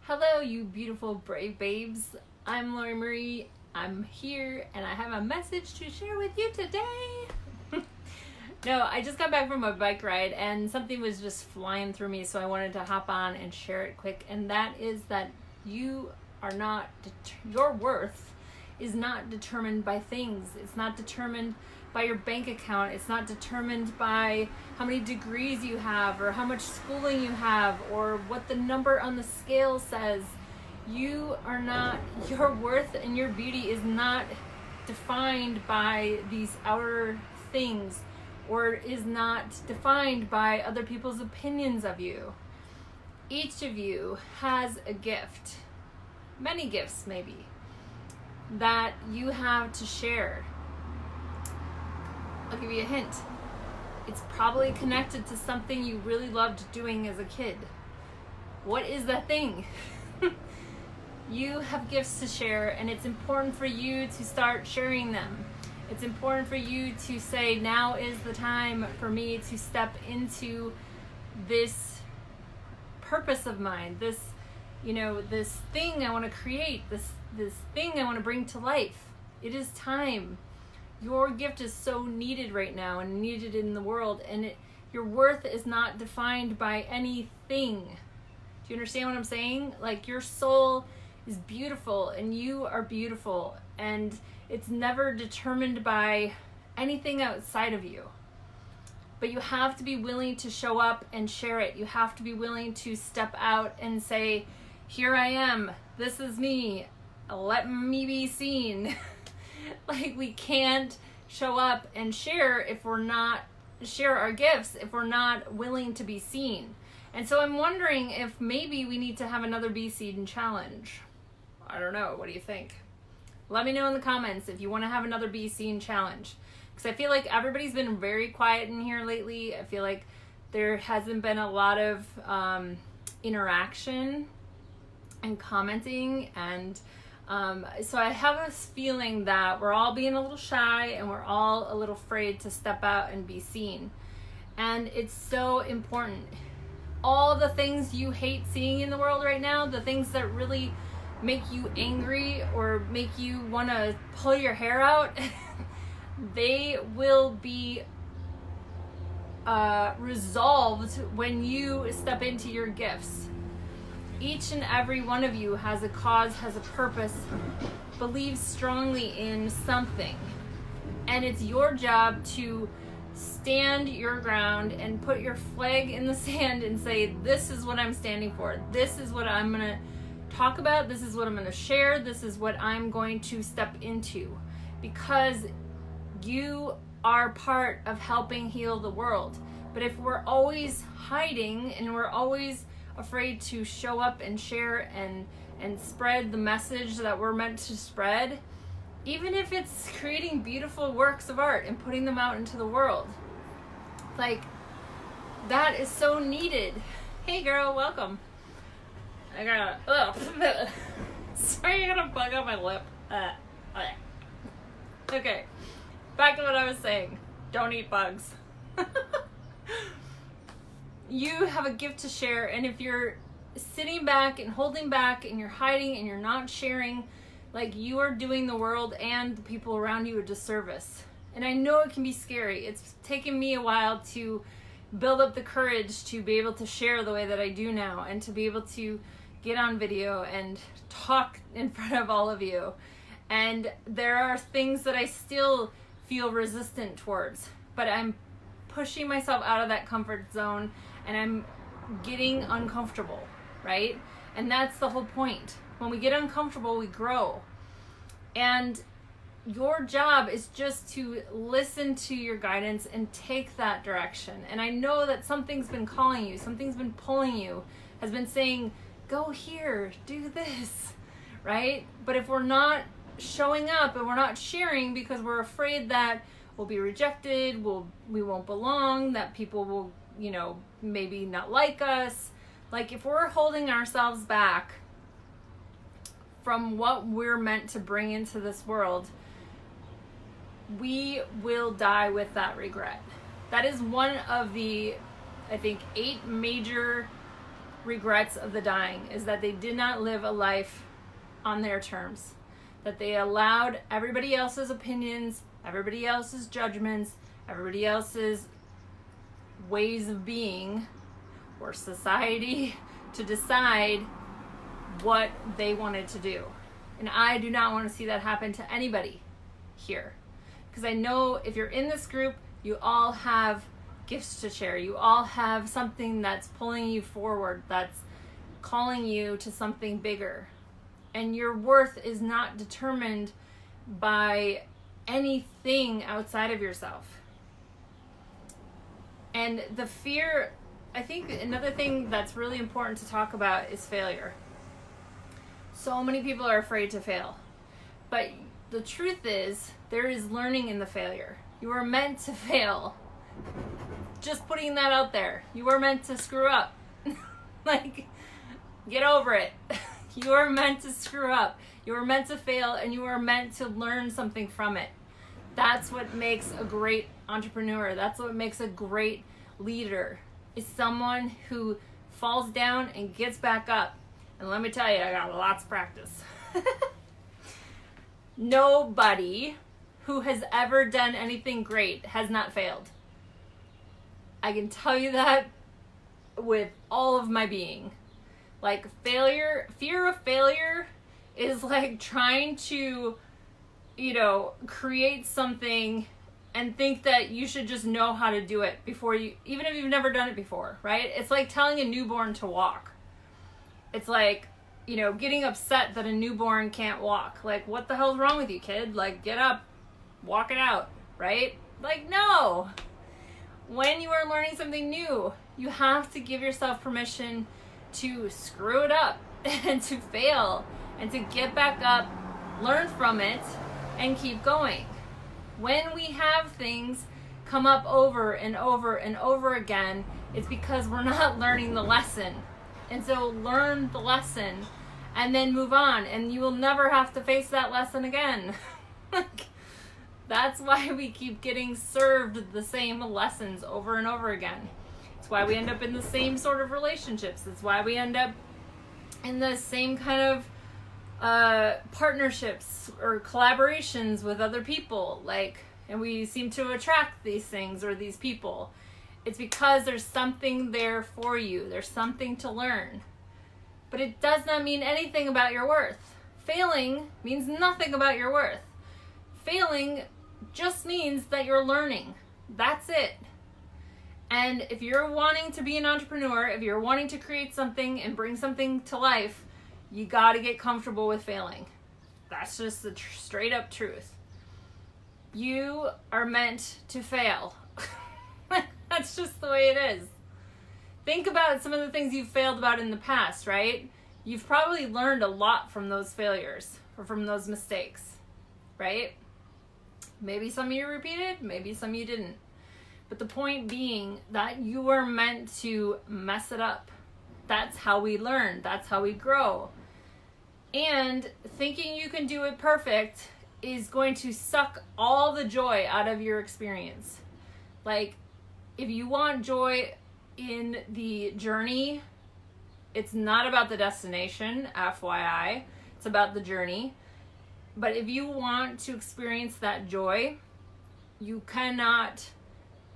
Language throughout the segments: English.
Hello, you beautiful, brave babes. I'm Lori Marie. I'm here and I have a message to share with you today. No, I just got back from a bike ride and something was just flying through me, so I wanted to hop on and share it quick. And that is that you are not, your worth is not determined by things. It's not determined by your bank account. It's not determined by how many degrees you have or how much schooling you have or what the number on the scale says. You are not, your worth and your beauty is not defined by these outer things or is not defined by other people's opinions of you. Each of you has a gift, many gifts maybe, that you have to share. I'll give you a hint. It's probably connected to something you really loved doing as a kid. What is that thing? You have gifts to share, and it's important for you to start sharing them. It's important for you to say, now is the time for me to step into this purpose of mine, this thing I want to create, this thing I want to bring to life. It is time. Your gift is so needed right now and needed in the world, and your worth is not defined by anything. Do you understand what I'm saying? Like, your soul is beautiful and you are beautiful, and it's never determined by anything outside of you. But you have to be willing to show up and share it. You have to be willing to step out and say, here I am, this is me, let me be seen. Like, we can't show up and share if we're not, share our gifts if we're not willing to be seen. And so I'm wondering if maybe we need to have another Be Seen challenge. I don't know, what do you think? Let me know in the comments if you want to have another Be Seen challenge. Because I feel like everybody's been very quiet in here lately. I feel like there hasn't been a lot of interaction and commenting, and so I have this feeling that we're all being a little shy and we're all a little afraid to step out and be seen. And it's so important. All the things you hate seeing in the world right now, the things that really make you angry or make you want to pull your hair out, they will be resolved when you step into your gifts. Each and every one of you has a cause, has a purpose, believes strongly in something. And it's your job to stand your ground and put your flag in the sand and say, this is what I'm standing for. This is what I'm going to talk about. This is what I'm going to share. This is what I'm going to step into. Because you are part of helping heal the world. But if we're always hiding and we're always afraid to show up and share and spread the message that we're meant to spread, even if it's creating beautiful works of art and putting them out into the world, like, that is so needed. Hey girl, welcome. I gotta, sorry, I got a bug on my lip. Okay, back to what I was saying. Don't eat bugs. You have a gift to share, and if you're sitting back and holding back and you're hiding and you're not sharing, like, you are doing the world and the people around you a disservice. And I know it can be scary. It's taken me a while to build up the courage to be able to share the way that I do now, and to be able to get on video and talk in front of all of you. And there are things that I still feel resistant towards, but I'm pushing myself out of that comfort zone, and I'm getting uncomfortable, right? And that's the whole point. When we get uncomfortable, we grow. And your job is just to listen to your guidance and take that direction. And I know that something's been calling you, something's been pulling you, has been saying, go here, do this, right? But if we're not showing up and we're not sharing because we're afraid that we'll be rejected, we won't belong, that people will, maybe not like us. Like, if we're holding ourselves back from what we're meant to bring into this world, we will die with that regret. That is one of the, I think, 8 major regrets of the dying is that they did not live a life on their terms, that they allowed everybody else's opinions, everybody else's judgments, everybody else's ways of being, or society, to decide what they wanted to do. And I do not want to see that happen to anybody here. Because I know if you're in this group, you all have gifts to share. You all have something that's pulling you forward, that's calling you to something bigger. And your worth is not determined by anything outside of yourself. And the fear, I think another thing that's really important to talk about is failure. So many people are afraid to fail. But the truth is, there is learning in the failure. You are meant to fail. Just putting that out there. You are meant to screw up. Like, get over it. You are meant to screw up. You are meant to fail, and you are meant to learn something from it. That's what makes a great entrepreneur. That's what makes a great leader, is someone who falls down and gets back up. And let me tell you, I got lots of practice. Nobody who has ever done anything great has not failed. I can tell you that with all of my being. Like, fear of failure is like trying to, create something and think that you should just know how to do it before you, even if you've never done it before, right? It's like telling a newborn to walk. It's like, getting upset that a newborn can't walk. Like, what the hell's wrong with you, kid? Like, get up, walk it out, right? Like, no. When you are learning something new, you have to give yourself permission to screw it up and to fail and to get back up, learn from it, and keep going. When we have things come up over and over and over again, it's because we're not learning the lesson. And so learn the lesson and then move on, and you will never have to face that lesson again. That's why we keep getting served the same lessons over and over again. It's why we end up in the same sort of relationships. It's why we end up in the same kind of partnerships or collaborations with other people. And we seem to attract these things or these people. It's because there's something there for you. There's something to learn. But it does not mean anything about your worth. Failing means nothing about your worth. Failing just means that you're learning. That's it. And if you're wanting to be an entrepreneur, if you're wanting to create something and bring something to life, you got to get comfortable with failing. That's just the straight up truth. You are meant to fail. That's just the way it is. Think about some of the things you've failed about in the past, right? You've probably learned a lot from those failures or from those mistakes, right? Maybe some of you repeated, maybe some of you didn't. But the point being that you are meant to mess it up. That's how we learn. That's how we grow. And thinking you can do it perfect is going to suck all the joy out of your experience. Like, if you want joy in the journey, it's not about the destination, FYI. It's about the journey. But if you want to experience that joy, you cannot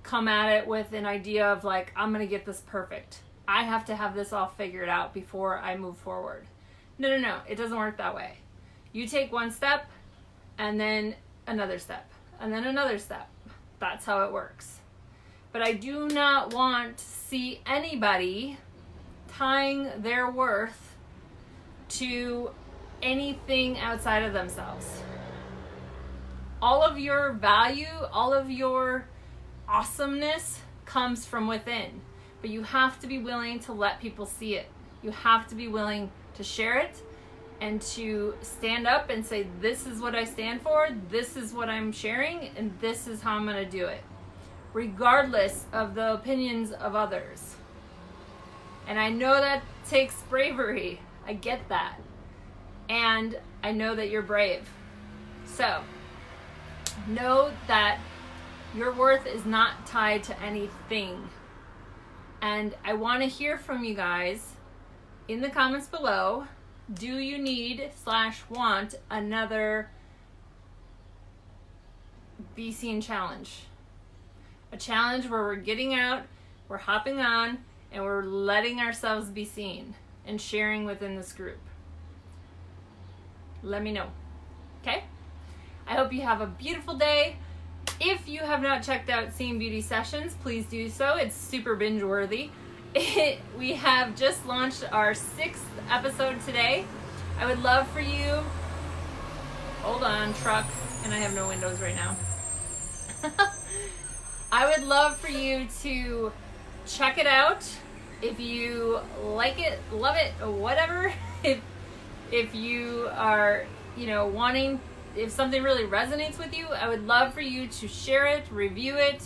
come at it with an idea of like, I'm going to get this perfect. I have to have this all figured out before I move forward. No. It doesn't work that way. You take one step and then another step and then another step. That's how it works. But I do not want to see anybody tying their worth to anything outside of themselves. All of your value, all of your awesomeness comes from within. But you have to be willing to let people see it. You have to be willing to share it and to stand up and say, this is what I stand for, this is what I'm sharing, and this is how I'm going to do it, regardless of the opinions of others. And I know that takes bravery. I get that. And I know that you're brave. So, know that your worth is not tied to anything. And I want to hear from you guys. in the comments below, do you need/want another Be Seen challenge? A challenge where we're getting out, we're hopping on, and we're letting ourselves be seen and sharing within this group. Let me know. Okay? I hope you have a beautiful day. If you have not checked out Seen Beauty Sessions, please do so. It's super binge worthy. We have just launched our 6th episode today. I would love for you, hold on, truck, and I have no windows right now. I would love for you to check it out. If you like it, love it, whatever. If you are, wanting, if something really resonates with you, I would love for you to share it, review it,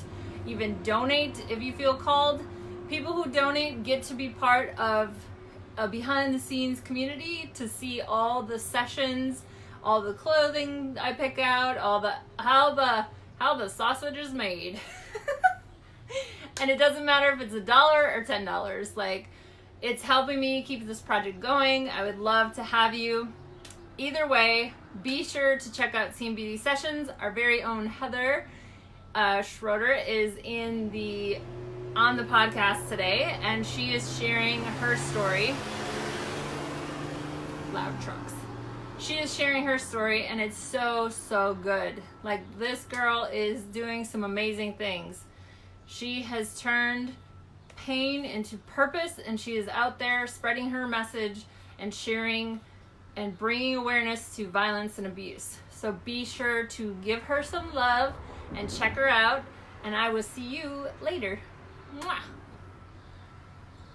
even donate if you feel called. People who donate get to be part of a behind the scenes community to see all the sessions, all the clothing I pick out, how the sausage is made. And it doesn't matter if it's $1 or $10. Like, it's helping me keep this project going. I would love to have you. Either way, be sure to check out Seen Beauty Sessions. Our very own Heather Schroeder is on the podcast today, and she is sharing her story. Loud trucks. She is sharing her story, and it's so, so good. Like, this girl is doing some amazing things. She has turned pain into purpose, and she is out there spreading her message and sharing and bringing awareness to violence and abuse. So be sure to give her some love and check her out, and I will see you later. Mwah.